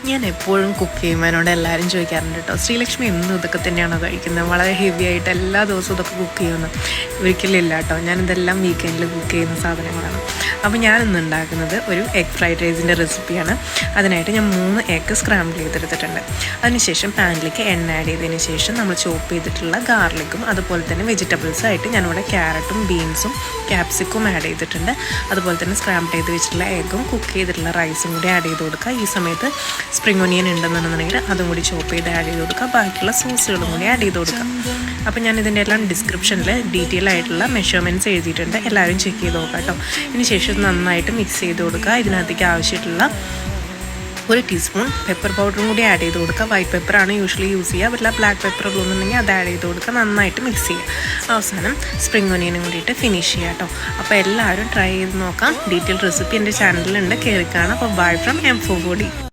ഞാൻ എപ്പോഴും കുക്ക് ചെയ്യുമ്പോൾ എന്നോട് എല്ലാവരും ചോദിക്കാറുണ്ട് കേട്ടോ, ശ്രീലക്ഷ്മി എന്നും ഇതൊക്കെ തന്നെയാണോ കഴിക്കുന്നത്, വളരെ ഹെവി ആയിട്ട് എല്ലാ ദിവസവും ഇതൊക്കെ കുക്ക് ചെയ്യുന്നു? ഒരിക്കലും ഇല്ല കേട്ടോ, ഞാനിതെല്ലാം വീക്കെൻഡിൽ കുക്ക് ചെയ്യുന്ന സാധനങ്ങളാണ്. അപ്പോൾ ഞാനിന്ന് ഉണ്ടാക്കുന്നത് ഒരു എഗ് ഫ്രൈഡ് റൈസിൻ്റെ റെസിപ്പിയാണ്. അതിനായിട്ട് ഞാൻ 3 എഗ്ഗ് സ്ക്രാമ്പിൾ ചെയ്തെടുത്തിട്ടുണ്ട്. അതിനുശേഷം പാനിലേക്ക് എണ്ണ ആഡ് ചെയ്തതിന് ശേഷം നമ്മൾ ചോപ്പ് ചെയ്തിട്ടുള്ള ഗാർലിക്കും അതുപോലെ തന്നെ വെജിറ്റബിൾസായിട്ട് ഞാനിവിടെ ക്യാരറ്റും ബീൻസും ക്യാപ്സിക്കും ആഡ് ചെയ്തിട്ടുണ്ട്. അതുപോലെ തന്നെ സ്ക്രാമ്പിൾ ചെയ്ത് വെച്ചിട്ടുള്ള എഗ്ഗും കുക്ക് ചെയ്തിട്ടുള്ള റൈസും കൂടി ആഡ് ചെയ്ത് കൊടുക്കുക. ഈ സമയത്ത് സ്പ്രിംഗ് ഒനിയൻ ഉണ്ടെന്നുണ്ടെന്നുണ്ടെങ്കിൽ അതും കൂടി ചോപ്പ് ചെയ്ത് ആഡ് ചെയ്ത് കൊടുക്കുക. ബാക്കിയുള്ള സോസുകളും കൂടി ആഡ് ചെയ്ത് കൊടുക്കുക. അപ്പോൾ ഞാൻ ഇതിൻ്റെ എല്ലാം ഡിസ്ക്രിപ്ഷനിൽ ഡീറ്റെയിൽ ആയിട്ടുള്ള മെഷർമെൻറ്റ്സ് എഴുതിയിട്ടുണ്ട്, എല്ലാവരും ചെക്ക് ചെയ്ത് നോക്കാം കേട്ടോ. ഇതിന് ശേഷം നന്നായിട്ട് മിക്സ് ചെയ്ത് കൊടുക്കുക. ഇതിനകത്തേക്ക് ആവശ്യമായിട്ടുള്ള 1 ടീസ്പൂൺ പെപ്പർ പൗഡറും കൂടി ആഡ് ചെയ്ത് കൊടുക്കുക. വൈറ്റ് പെപ്പറാണ് യൂഷ്വലി യൂസ് ചെയ്യുക, വല്ല ബ്ലാക്ക് പെപ്പർ ഉള്ളതെന്നുണ്ടെങ്കിൽ അത് ആഡ് ചെയ്ത് കൊടുക്കുക. നന്നായിട്ട് മിക്സ് ചെയ്യുക. അവസാനം സ്പ്രിംഗ് ഒനിയനും കൂടിയിട്ട് ഫിനിഷ് ചെയ്യുക കേട്ടോ. അപ്പോൾ എല്ലാവരും ട്രൈ ചെയ്ത് നോക്കാം. ഡീറ്റെയിൽ റെസിപ്പി എൻ്റെ ചാനലിലുണ്ട്, കയറി കാണാം. അപ്പോൾ ബൈ ഫ്രം M4 Foodie.